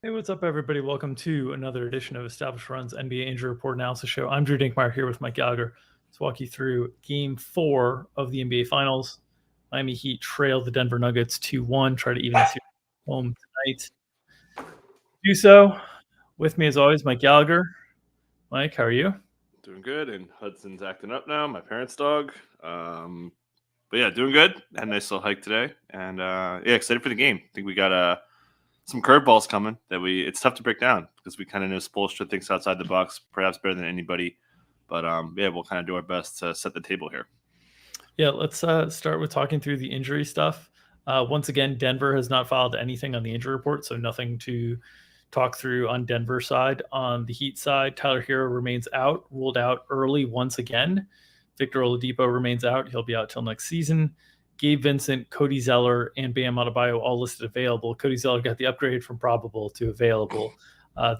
Hey, what's up, everybody? Welcome to another edition of Established Run's NBA Injury Report Analysis Show. I'm Drew Dinkmeyer here with Mike Gallagher. Let's walk you through Game 4 of the NBA Finals. Miami Heat trailed the Denver Nuggets 2-1, try to even the series home tonight. Do so. With me, as always, Mike Gallagher. Mike, how are you? Doing good, and Hudson's acting up now, my parents' dog. But yeah, doing good. Had a nice little hike today, and excited for the game. I think we got some curveballs coming that it's tough to break down because we kind of know Spoelstra thinks outside the box, perhaps better than anybody. But we'll kind of do our best to set the table here. Yeah, let's start with talking through the injury stuff. Once again, Denver has not filed anything on the injury report, so nothing to talk through on Denver side. On the Heat side, Tyler Hero remains out, ruled out early once again. Victor Oladipo remains out. He'll be out till next season. Gabe Vincent, Cody Zeller, and Bam Adebayo all listed available. Cody Zeller got the upgrade from probable to available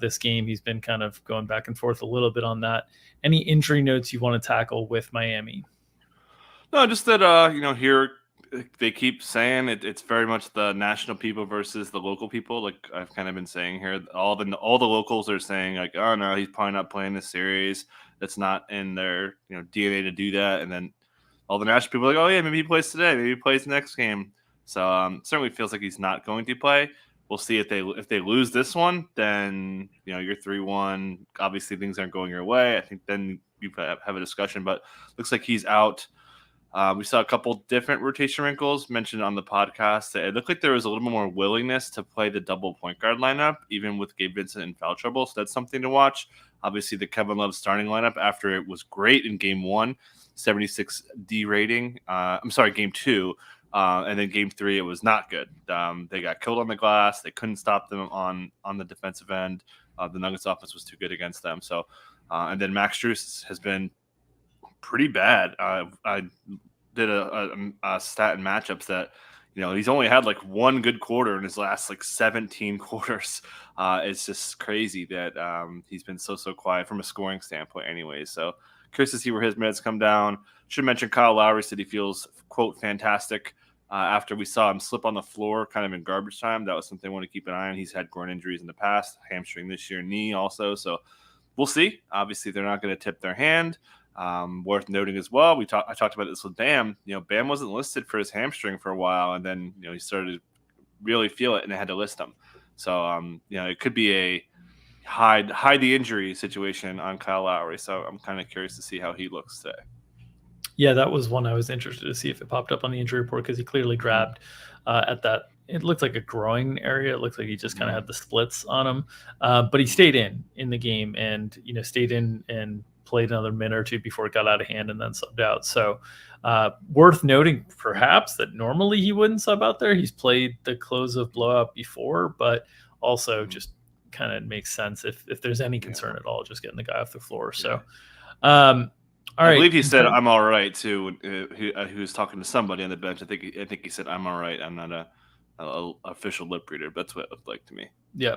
this game. He's been kind of going back and forth a little bit on that. Any injury notes you want to tackle with Miami? No, just that here they keep saying it's very much the national people versus the local people. Like I've kind of been saying here, all the locals are saying like, oh no, he's probably not playing this series. That's not in their DNA to do that. And then all the national people are like, oh yeah, maybe he plays today, maybe he plays next game. So certainly feels like he's not going to play. We'll see if they lose this one, then you're 3-1. Obviously things aren't going your way. I think then you have a discussion, but looks like he's out. We saw a couple different rotation wrinkles mentioned on the podcast. It looked like there was a little bit more willingness to play the double point guard lineup, even with Gabe Vincent in foul trouble. So that's something to watch. Obviously, the Kevin Love starting lineup after it was great in Game 1, 76 D rating. Game 2. And then Game 3, it was not good. They got killed on the glass. They couldn't stop them on the defensive end. The Nuggets offense was too good against them. So, and then Max Strus has been pretty bad. I did a stat in matchups that he's only had like one good quarter in his last like 17 quarters. It's just crazy that he's been so quiet from a scoring standpoint anyway. So curious to see where his minutes come down. Should mention Kyle Lowry said he feels, quote, fantastic after we saw him slip on the floor kind of in garbage time. That was something I want to keep an eye on. He's had groin injuries in the past, hamstring this year, knee also. So we'll see. Obviously, they're not going to tip their hand. Worth noting as well, I talked about this with Bam. Bam wasn't listed for his hamstring for a while, and then he started to really feel it, and they had to list him. So it could be a hide the injury situation on Kyle Lowry. So I'm kind of curious to see how he looks today. Yeah, that was one I was interested to see if it popped up on the injury report because he clearly grabbed at that. It looked like a groin area. It looked like he just kind of had the splits on him, but he stayed in the game and stayed in and played another minute or two before it got out of hand and then subbed out. So worth noting perhaps that normally he wouldn't sub out there. He's played the close of blowout before, but also just kind of makes sense if there's any concern at all, just getting the guy off the floor. So all right. I believe he said I'm all right too. He was talking to somebody on the bench. I think he said I'm all right. I'm not a official lip reader. That's what it looked like to me. Yeah.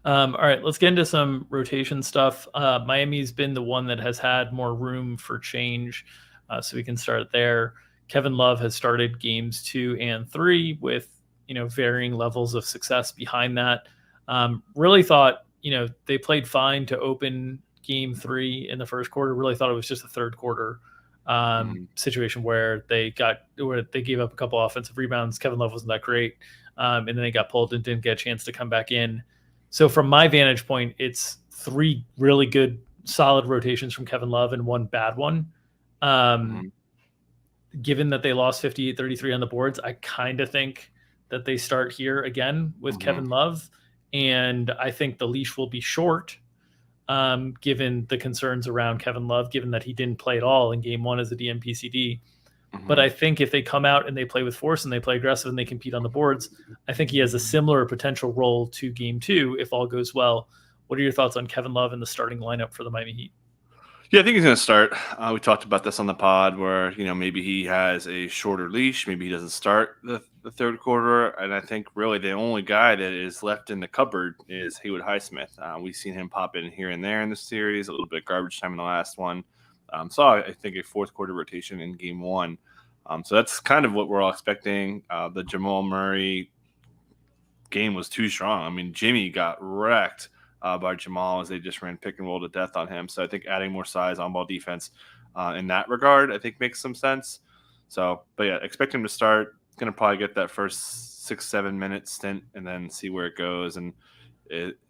All right, let's get into some rotation stuff. Miami's been the one that has had more room for change, so we can start there. Kevin Love has started games 2 and 3 with varying levels of success behind that. Really thought they played fine to open Game 3 in the first quarter. Really thought it was just a third quarter situation where they gave up a couple offensive rebounds. Kevin Love wasn't that great. And then they got pulled and didn't get a chance to come back in. So from my vantage point, it's 3 really good, solid rotations from Kevin Love and 1 bad one. Given that they lost 58-33 on the boards, I kind of think that they start here again with Kevin Love. And I think the leash will be short, given the concerns around Kevin Love, given that he didn't play at all in Game 1 as a DMPCD. But I think if they come out and they play with force and they play aggressive and they compete on the boards, I think he has a similar potential role to Game 2 if all goes well. What are your thoughts on Kevin Love and the starting lineup for the Miami Heat? Yeah, I think he's going to start. We talked about this on the pod where, maybe he has a shorter leash. Maybe he doesn't start the third quarter. And I think really the only guy that is left in the cupboard is Haywood Highsmith. We've seen him pop in here and there in the series, a little bit garbage time in the last one. Saw, I think, a fourth quarter rotation in Game 1. So that's kind of what we're all expecting. The Jamal Murray game was too strong. I mean, Jimmy got wrecked by Jamal as they just ran pick and roll to death on him. So I think adding more size on ball defense in that regard, I think makes some sense. So, but yeah, expect him to start. Going to probably get that first 6-7 minute stint and then see where it goes. And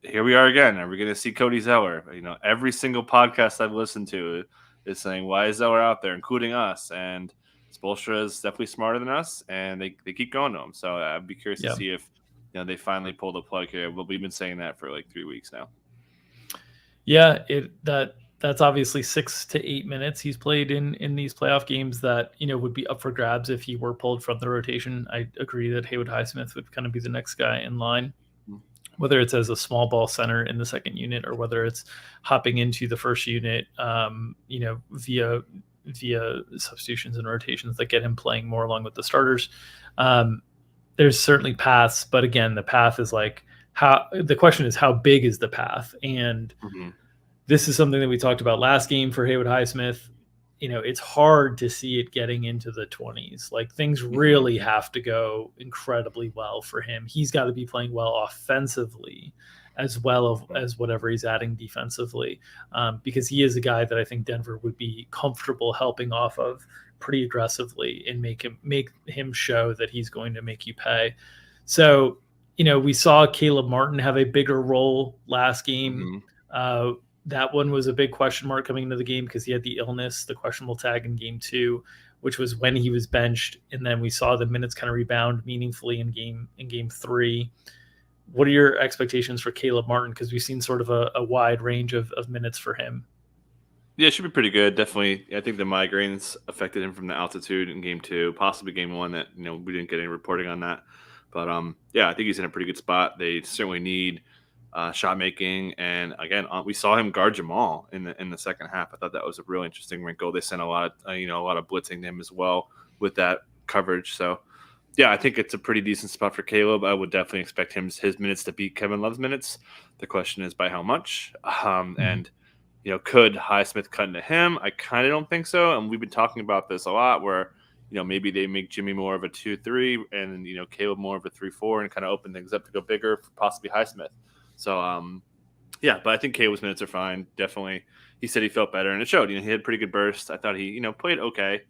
here we are again. Are we going to see Cody Zeller? Every single podcast I've listened to is saying, why is Zeller out there, including us? And Spoelstra is definitely smarter than us, and they keep going to him. So I'd be curious to see if they finally pull the plug here. Well, we've been saying that for like 3 weeks now. Yeah, that's obviously 6 to 8 minutes he's played in these playoff games that would be up for grabs if he were pulled from the rotation. I agree that Haywood Highsmith would kind of be the next guy in line, whether it's as a small ball center in the second unit or whether it's hopping into the first unit, via substitutions and rotations that get him playing more along with the starters. There's certainly paths, but again, the path is like the question is how big is the path? And this is something that we talked about last game for Haywood Highsmith. It's hard to see it getting into the 20s. Like things really have to go incredibly well for him. He's got to be playing well offensively as well as whatever he's adding defensively, because he is a guy that I think Denver would be comfortable helping off of pretty aggressively and make him show that he's going to make you pay. So, we saw Caleb Martin have a bigger role last game. That one was a big question mark coming into the game because he had the illness, the questionable tag in game 2, which was when he was benched. And then we saw the minutes kind of rebound meaningfully in game 3. What are your expectations for Caleb Martin? Because we've seen sort of a wide range of minutes for him. Yeah, it should be pretty good. Definitely. I think the migraines affected him from the altitude in game 2, possibly game 1 that, we didn't get any reporting on that. But yeah, I think he's in a pretty good spot. They certainly need shot making, and again, we saw him guard Jamal in the second half. I thought that was a real interesting wrinkle. They sent a lot of blitzing to him as well with that coverage. So yeah, I think it's a pretty decent spot for Caleb. I would definitely expect his minutes to beat Kevin Love's minutes. The question is by how much. And could Highsmith cut into him? I kind of don't think so. And we've been talking about this a lot where maybe they make Jimmy more of a 2-3 and Caleb more of a 3-4 and kind of open things up to go bigger for possibly Highsmith. So, yeah, but I think Caleb's minutes are fine. Definitely. He said he felt better, and it showed. He had pretty good bursts. I thought he, played okay.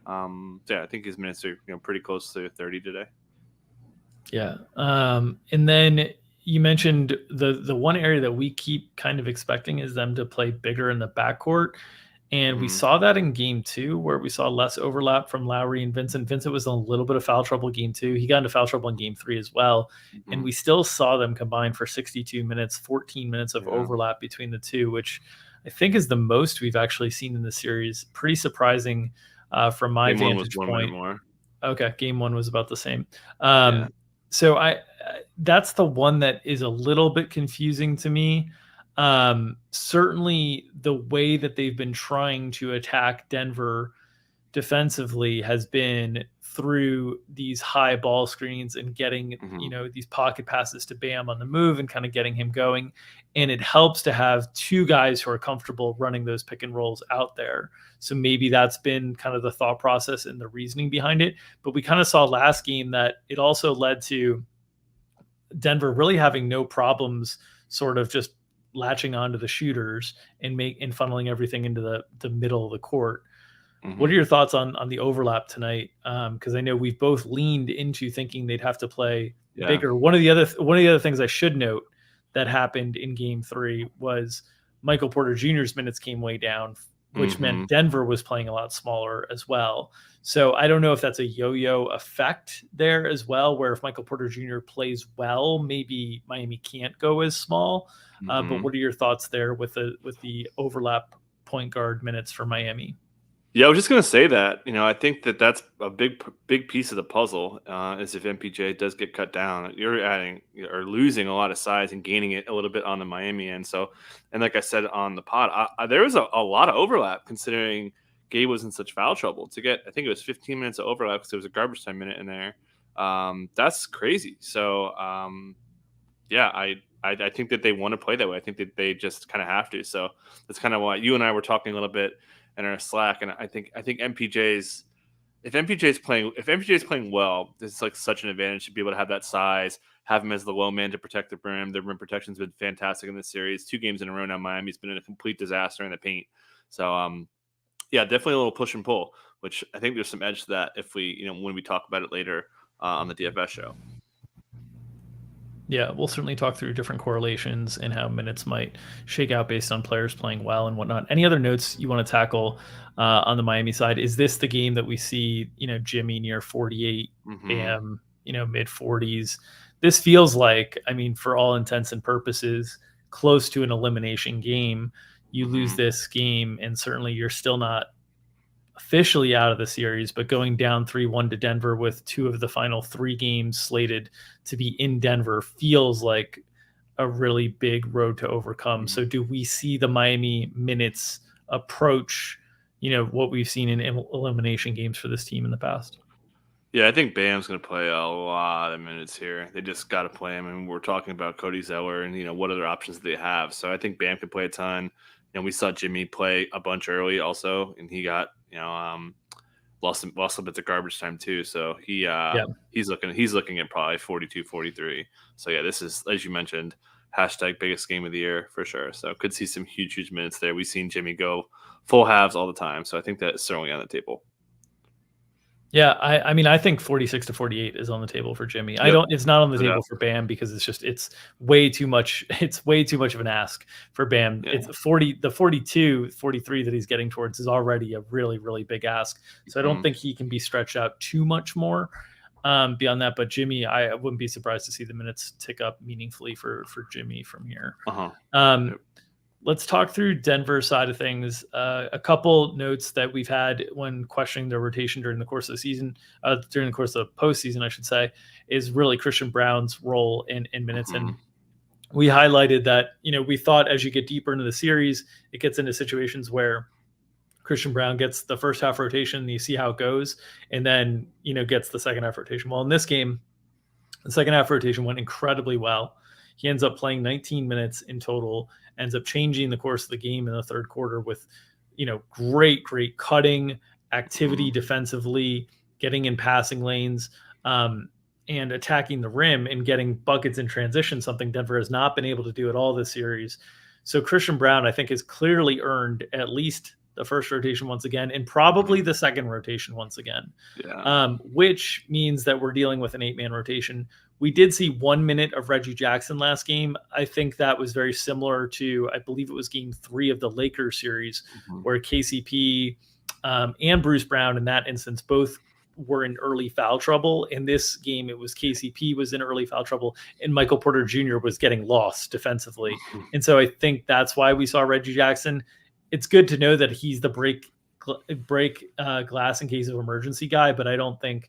So yeah, I think his minutes are, pretty close to 30 today. Yeah. And then you mentioned the one area that we keep kind of expecting is them to play bigger in the backcourt. And we saw that in game 2 where we saw less overlap from Lowry and Vincent. Vincent was in a little bit of foul trouble game 2. He got into foul trouble in game 3 as well. And we still saw them combine for 62 minutes, 14 minutes of overlap between the two, which I think is the most we've actually seen in the series. Pretty surprising from my vantage point. Okay, game 1 was about the same. So that's the one that is a little bit confusing to me. Certainly the way that they've been trying to attack Denver defensively has been through these high ball screens and getting, these pocket passes to Bam on the move and kind of getting him going. And it helps to have two guys who are comfortable running those pick and rolls out there. So maybe that's been kind of the thought process and the reasoning behind it. But we kind of saw last game that it also led to Denver really having no problems sort of just latching onto the shooters and funneling everything into the middle of the court. What are your thoughts on the overlap tonight? Because I know we've both leaned into thinking they'd have to play bigger. One of the other things I should note that happened in game 3 was Michael Porter Jr.'s minutes came way down, which meant Denver was playing a lot smaller as well. So I don't know if that's a yo-yo effect there as well, where if Michael Porter Jr. plays well, maybe Miami can't go as small. But what are your thoughts there with the overlap point guard minutes for Miami? Yeah, I was just going to say that. I think that's a big piece of the puzzle. Is if MPJ does get cut down, you're adding or losing a lot of size and gaining it a little bit on the Miami end. So, and like I said on the pod, there was a lot of overlap considering Gabe was in such foul trouble. To get, I think it was 15 minutes of overlap because there was a garbage time minute in there. That's crazy. So, yeah, I think that they want to play that way. I think that they just kind of have to. So that's kind of why you and I were talking a little bit in our Slack, and I think if MPJ's playing well, it's like such an advantage to be able to have that size, have him as the low man to protect the rim. The rim protection's been fantastic in this series. 2 games in a row now, Miami's been in a complete disaster in the paint. So, yeah, definitely a little push and pull, which I think there's some edge to that if we, when we talk about it later on the DFS show. Yeah, we'll certainly talk through different correlations and how minutes might shake out based on players playing well and whatnot. Any other notes you want to tackle on the Miami side? Is this the game that we see, Jimmy near 48, Bam, mid 40s? This feels like, for all intents and purposes, close to an elimination game. You lose this game, and certainly you're still not officially out of the series, but going down 3-1 to Denver with 2 of the final 3 games slated to be in Denver feels like a really big road to overcome. So do we see the Miami minutes approach, what we've seen in elimination games for this team in the past? Yeah, I think Bam's going to play a lot of minutes here. They just got to play him. And we're talking about Cody Zeller and, what other options do they have. So I think Bam could play a ton. We saw Jimmy play a bunch early also, and he got, lost a bit of garbage time too. So he's looking at probably 42, 43. So yeah, this is, as you mentioned, hashtag biggest game of the year for sure. So could see some huge minutes there. We've seen Jimmy go full halves all the time. So I think that's certainly on the table. Yeah, I think 46 to 48 is on the table for Jimmy. Yep. It's not on the table for Bam because it's way too much. It's way too much of an ask for Bam. Yeah. It's 42, 43 that he's getting towards is already a really, really big ask. So I don't think he can be stretched out too much more beyond that. But Jimmy, I wouldn't be surprised to see the minutes tick up meaningfully for Jimmy from here. Yep. Let's talk through Denver side of things. A couple notes that we've had when questioning their rotation during the course of the season, during the course of the postseason, I should say, is really Christian Braun's role in minutes. And we highlighted that, we thought as you get deeper into the series, it gets into situations where Christian Braun gets the first half rotation and you see how it goes, and then, gets the second half rotation. Well, in this game, the second half rotation went incredibly well. He ends up playing 19 minutes in total, ends up changing the course of the game in the third quarter with, great cutting activity defensively, getting in passing lanes, and attacking the rim and getting buckets in transition, something Denver has not been able to do at all this series. So Christian Braun, I think, has clearly earned at least the first rotation once again, and probably the second rotation once again, which means that we're dealing with an 8-man rotation. We did see 1 minute of Reggie Jackson last game. I think that was very similar to, I believe it was game 3 of the Lakers series, where KCP and Bruce Brown in that instance both were in early foul trouble. In this game, it was KCP was in early foul trouble, and Michael Porter Jr. was getting lost defensively. And so I think that's why we saw Reggie Jackson. It's good to know that he's the break glass in case of emergency guy, but I don't think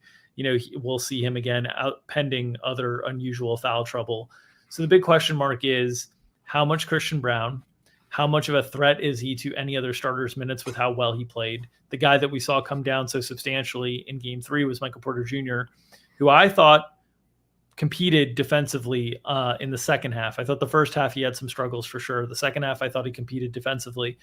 we'll see him again out pending other unusual foul trouble. So the big question mark is how much Christian Braun, how much of a threat is he to any other starters' minutes with how well he played? The guy that we saw come down so substantially in game 3 was Michael Porter Jr., who I thought competed defensively in the second half. I thought the first half he had some struggles for sure. The second half I thought he competed defensively,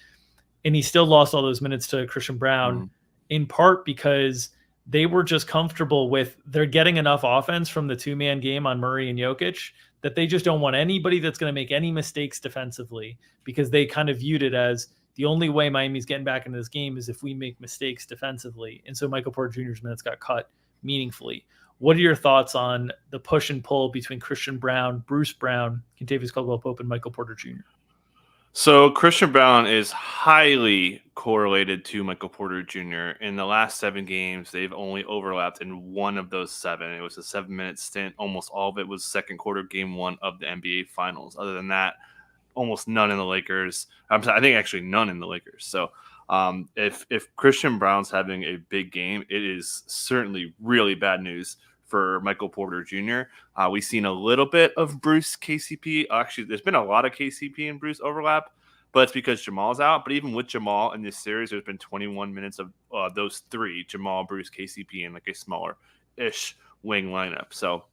and he still lost all those minutes to Christian Braun in part because they were just comfortable with they're getting enough offense from the 2-man game on Murray and Jokic that they just don't want anybody that's going to make any mistakes defensively, because they kind of viewed it as the only way Miami's getting back into this game is if we make mistakes defensively. And so Michael Porter Jr.'s minutes got cut meaningfully. What are your thoughts on the push and pull between Christian Braun, Bruce Brown, Kentavious Caldwell-Pope, and Michael Porter Jr.? So Christian Braun is highly correlated to Michael Porter Jr. In the last 7 games, they've only overlapped in 1 of those 7. It was a 7-minute stint. Almost all of it was second quarter, game 1 of the NBA Finals. Other than that, almost none in the Lakers. I think actually none in the Lakers. So if Christian Braun's having a big game, it is certainly really bad news for Michael Porter Jr. We've seen a little bit of Bruce KCP. Actually, there's been a lot of KCP and Bruce overlap, but it's because Jamal's out. But even with Jamal in this series, there's been 21 minutes of those 3, Jamal, Bruce, KCP, and like a smaller-ish wing lineup. So,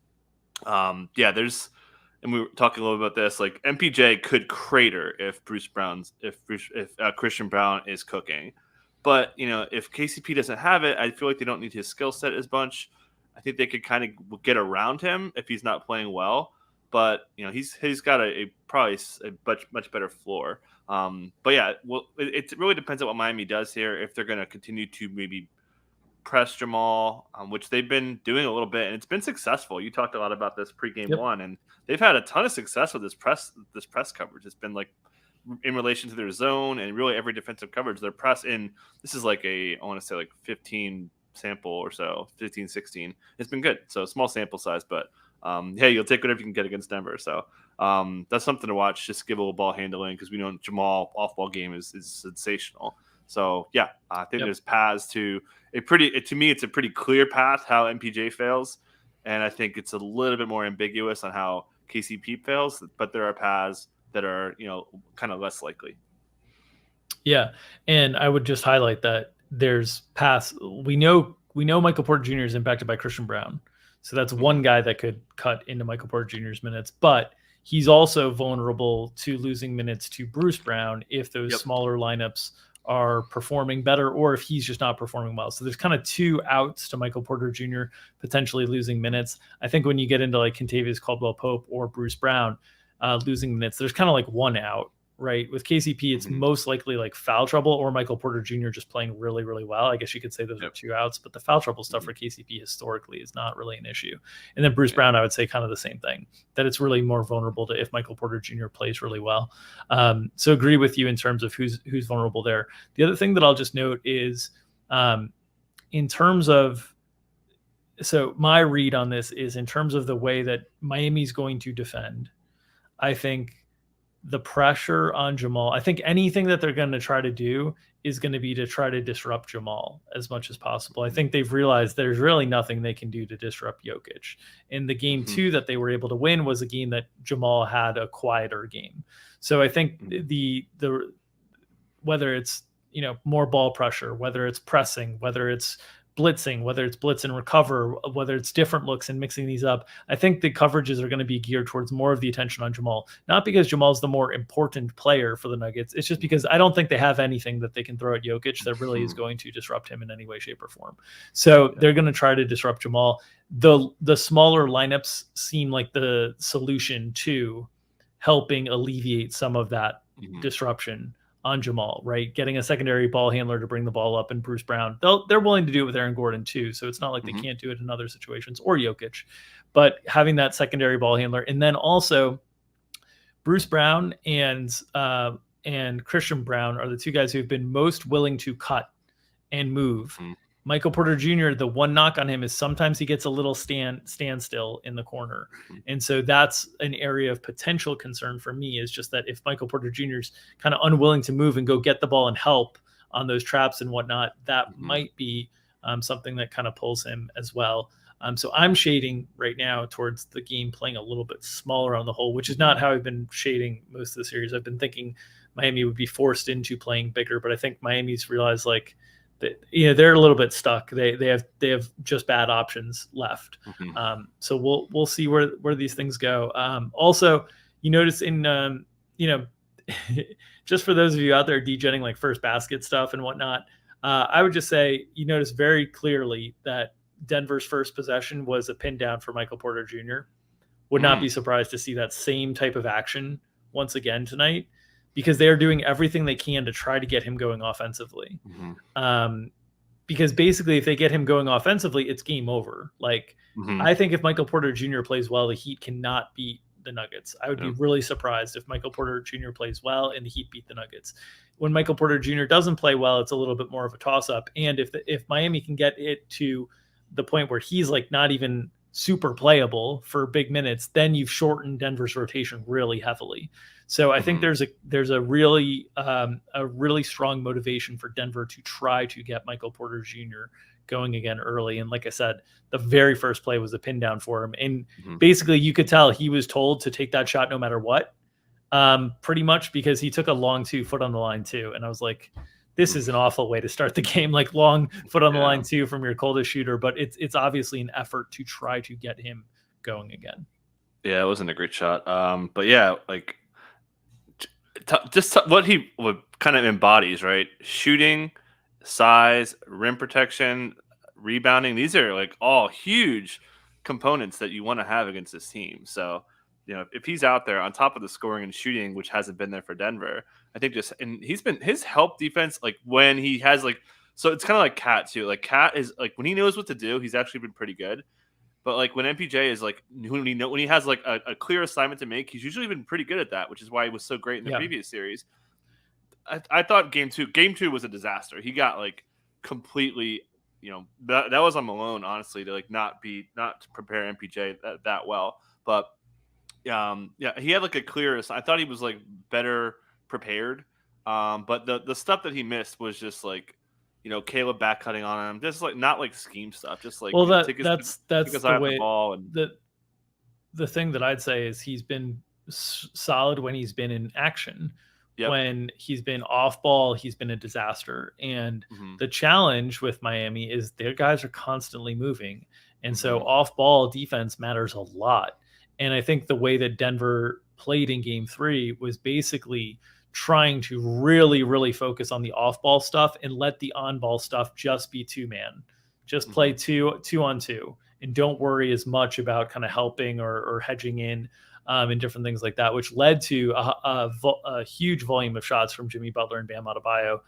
there's – and we were talking a little about this, like MPJ could crater if Christian Braun is cooking. But, if KCP doesn't have it, I feel like they don't need his skill set as much. I think they could kind of get around him if he's not playing well. But he's got probably a much better floor. But yeah, well, it really depends on what Miami does here. If they're going to continue to maybe press Jamal, which they've been doing a little bit, and it's been successful. You talked a lot about this pregame Yep. one, and they've had a ton of success with this press coverage. It's been like in relation to their zone and really every defensive coverage. Their press in this is like I want to say like 15 sample or so, 15, 16. It's been good. So small sample size, but hey, you'll take whatever you can get against Denver. So that's something to watch. Just give a little ball handling because we know Jamal off-ball game is sensational. So yeah, I think there's paths to to me, it's a pretty clear path how MPJ fails. And I think it's a little bit more ambiguous on how KCP fails, but there are paths that are, kind of less likely. Yeah. And I would just highlight that there's paths. We know Michael Porter Jr. is impacted by Christian Braun. So that's one guy that could cut into Michael Porter Jr.'s minutes, but he's also vulnerable to losing minutes to Bruce Brown if those smaller lineups are performing better or if he's just not performing well. So there's kind of two outs to Michael Porter Jr. potentially losing minutes. I think when you get into like Kentavious Caldwell-Pope or Bruce Brown losing minutes, there's kind of like one out, right? With KCP, it's most likely like foul trouble or Michael Porter Jr. just playing really, really well. I guess you could say those are two outs, but the foul trouble stuff for KCP historically is not really an issue. And then Bruce Brown, I would say kind of the same thing, that it's really more vulnerable to if Michael Porter Jr. plays really well. So agree with you in terms of who's vulnerable there. The other thing that I'll just note is in terms of, so my read on this is in terms of the way that Miami's going to defend, I think the pressure on Jamal, I think anything that they're going to try to do is going to be to try to disrupt Jamal as much as possible. I think they've realized there's really nothing they can do to disrupt Jokic. In the game 2 that they were able to win was a game that Jamal had a quieter game. So I think the whether it's, more ball pressure, whether it's pressing, whether it's blitzing, whether it's blitz and recover, whether it's different looks and mixing these up, I think the coverages are going to be geared towards more of the attention on Jamal. Not because Jamal's the more important player for the Nuggets. It's just because I don't think they have anything that they can throw at Jokic that really is going to disrupt him in any way, shape, or form. So they're going to try to disrupt Jamal. The smaller lineups seem like the solution to helping alleviate some of that disruption on Jamal, right? Getting a secondary ball handler to bring the ball up, and Bruce Brown, they're willing to do it with Aaron Gordon too. So it's not like they can't do it in other situations, or Jokic, but having that secondary ball handler. And then also Bruce Brown and Christian Braun are the two guys who've been most willing to cut and move. Michael Porter Jr., the one knock on him is sometimes he gets a little standstill in the corner. And so that's an area of potential concern for me, is just that if Michael Porter Jr. is kind of unwilling to move and go get the ball and help on those traps and whatnot, that might be something that kind of pulls him as well. So I'm shading right now towards the game playing a little bit smaller on the whole, which is not how I've been shading most of the series. I've been thinking Miami would be forced into playing bigger, but I think Miami's realized like, they're a little bit stuck. They have just bad options left. So we'll see where these things go. Also, you notice in just for those of you out there degenning like first basket stuff and whatnot, I would just say you notice very clearly that Denver's first possession was a pin down for Michael Porter Jr. Would not be surprised to see that same type of action once again tonight, because they are doing everything they can to try to get him going offensively. Because basically if they get him going offensively, it's game over. Like I think if Michael Porter Jr. plays well, the Heat cannot beat the Nuggets. I would be really surprised if Michael Porter Jr. plays well and the Heat beat the Nuggets. When Michael Porter Jr. doesn't play well, it's a little bit more of a toss-up. And if Miami can get it to the point where he's like not even super playable for big minutes, then you've shortened Denver's rotation really heavily. So I think there's a really strong motivation for Denver to try to get Michael Porter Jr. going again early. And like I said, the very first play was a pin down for him. And basically you could tell he was told to take that shot no matter what, pretty much, because he took a long 2 foot on the line too. And I was like, this is an awful way to start the game, like long foot on the line too from your coldest shooter. But it's obviously an effort to try to get him going again. Yeah, it wasn't a great shot. But yeah, like just what he kind of embodies, right? Shooting, size, rim protection, rebounding. These are like all huge components that you want to have against this team. So, if he's out there on top of the scoring and shooting, which hasn't been there for Denver, I think and he's been his help defense, like when he has like, so it's kind of like Cat too. Like Cat is like when he knows what to do, he's actually been pretty good. But like when MPJ is like when he has like a clear assignment to make, he's usually been pretty good at that, which is why he was so great in the previous series. I thought game two was a disaster. He got like completely, that was on Malone, honestly, to like not to prepare MPJ that well. But he had like a clear. I thought he was like better prepared. But the stuff that he missed was just like, Caleb back cutting on him, just like not like scheme stuff, just like that's the way. The ball and the thing that I'd say is he's been solid when he's been in action. Yep. When he's been off ball, he's been a disaster. And the challenge with Miami is their guys are constantly moving. And so off ball defense matters a lot. And I think the way that Denver played in game 3 was basically trying to really, really focus on the off ball stuff and let the on ball stuff just be 2-man. Just play 2-on-2 and don't worry as much about kind of helping or hedging in. And different things like that, which led to a huge volume of shots from Jimmy Butler and Bam Adebayo.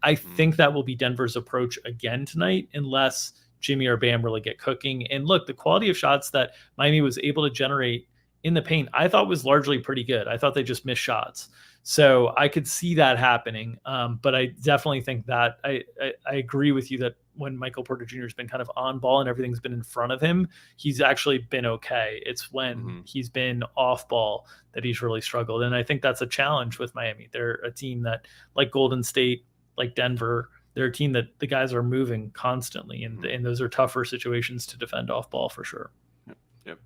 I think that will be Denver's approach again tonight, unless Jimmy or Bam really get cooking. And look, the quality of shots that Miami was able to generate in the paint, I thought was largely pretty good. I thought they just missed shots. So I could see that happening. But I definitely think that I agree with you that when Michael Porter Jr. has been kind of on ball and everything's been in front of him, he's actually been okay. It's when he's been off ball that he's really struggled. And I think that's a challenge with Miami. They're a team that, like Golden State, like Denver, they're a team that the guys are moving constantly. And those are tougher situations to defend off ball for sure. Yep.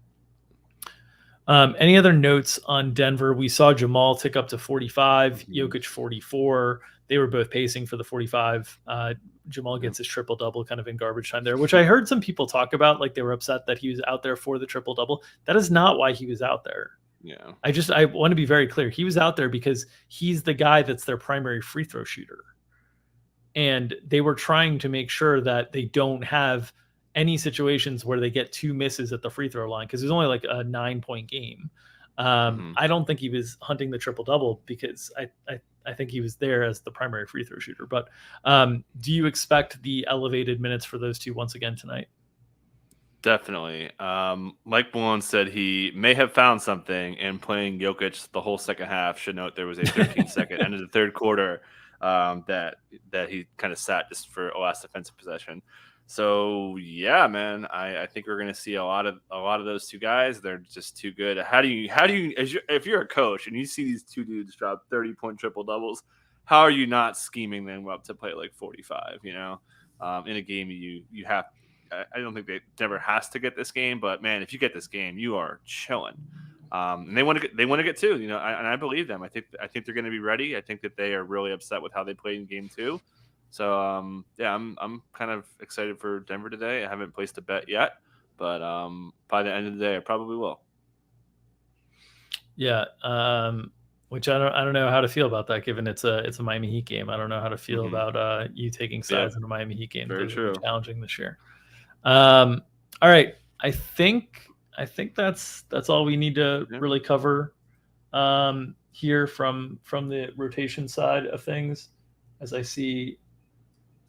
Any other notes on Denver? We saw Jamal tick up to 45, Jokic 44. They were both pacing for the 45. Jamal gets his triple-double kind of in garbage time there, which I heard some people talk about, like they were upset that he was out there for the triple-double. That is not why he was out there. Yeah. I want to be very clear. He was out there because he's the guy that's their primary free throw shooter. And they were trying to make sure that they don't have any situations where they get 2 misses at the free throw line, because it was only like a 9-point game. I don't think he was hunting the triple-double because I think he was there as the primary free throw shooter. But do you expect the elevated minutes for those two once again tonight? Definitely. Mike Malone said he may have found something in playing Jokic the whole second half. Should note there was a 13-second end of the third quarter that he kind of sat just for a last defensive possession. So yeah, man, I think we're going to see a lot of those two guys. They're just too good. How do you if you're a coach and you see these two dudes drop 30-point triple doubles, how are you not scheming them up to play like 45? In a game you have. I don't think Denver has to get this game, but man, if you get this game, you are chilling. And they want to get two. And I believe them. I think they're going to be ready. I think that they are really upset with how they played in game 2. So yeah, I'm kind of excited for Denver today. I haven't placed a bet yet, but by the end of the day, I probably will. Yeah, which I don't know how to feel about that, given it's a Miami Heat game. I don't know how to feel about you taking sides in a Miami Heat game. Very true. Challenging this year. All right, I think that's all we need to really cover here from the rotation side of things. As I see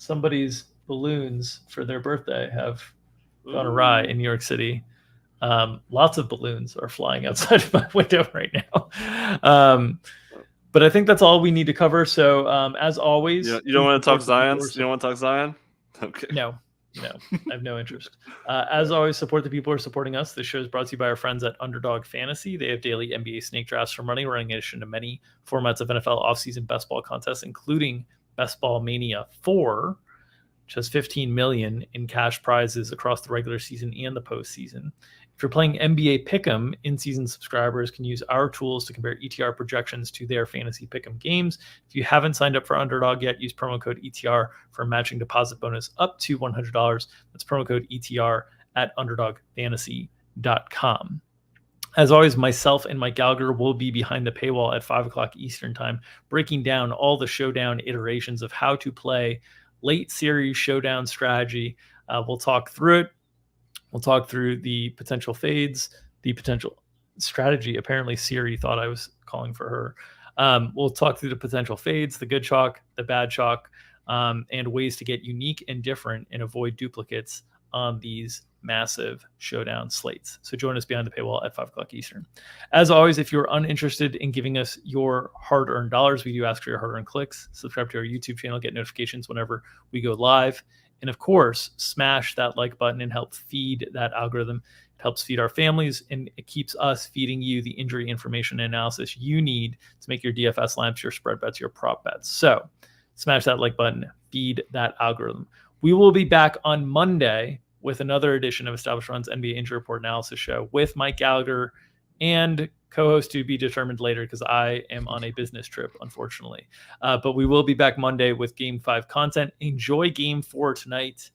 somebody's balloons for their birthday have gone awry in New York City. Lots of balloons are flying outside of my window right now. But I think that's all we need to cover. So as always, you don't want to talk Zion? You don't want to talk Zion? Okay. No, I have no interest. As always, support the people who are supporting us. This show is brought to you by our friends at Underdog Fantasy. They have daily NBA snake drafts for money, running in addition to many formats of NFL offseason best ball contests, including Best Ball Mania 4, which has $15 million in cash prizes across the regular season and the postseason. If you're playing NBA Pick'em, in-season subscribers can use our tools to compare ETR projections to their fantasy Pick'em games. If you haven't signed up for Underdog yet, use promo code ETR for a matching deposit bonus up to $100. That's promo code ETR at UnderdogFantasy.com. As always, myself and Mike Gallagher will be behind the paywall at 5 o'clock Eastern time, breaking down all the showdown iterations of how to play late series showdown strategy. We'll talk through it. We'll talk through the potential fades, the potential strategy. Apparently, Siri thought I was calling for her. We'll talk through the potential fades, the good chalk, the bad chalk, and ways to get unique and different and avoid duplicates on these massive showdown slates. So join us behind the paywall at 5 o'clock Eastern. As always, if you're uninterested in giving us your hard-earned dollars, we do ask for your hard-earned clicks. Subscribe to our YouTube channel, get notifications whenever we go live. And of course, smash that like button and help feed that algorithm. It helps feed our families, and it keeps us feeding you the injury information and analysis you need to make your DFS lamps, your spread bets, your prop bets. So smash that like button, feed that algorithm. We will be back on Monday with another edition of Established Run's NBA Injury Report Analysis Show with Mike Gallagher and co-host to be determined later because I am on a business trip, unfortunately. But we will be back Monday with Game 5 content. Enjoy Game 4 tonight,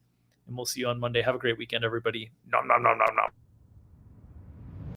and we'll see you on Monday. Have a great weekend, everybody. Nom, nom, nom, nom, nom.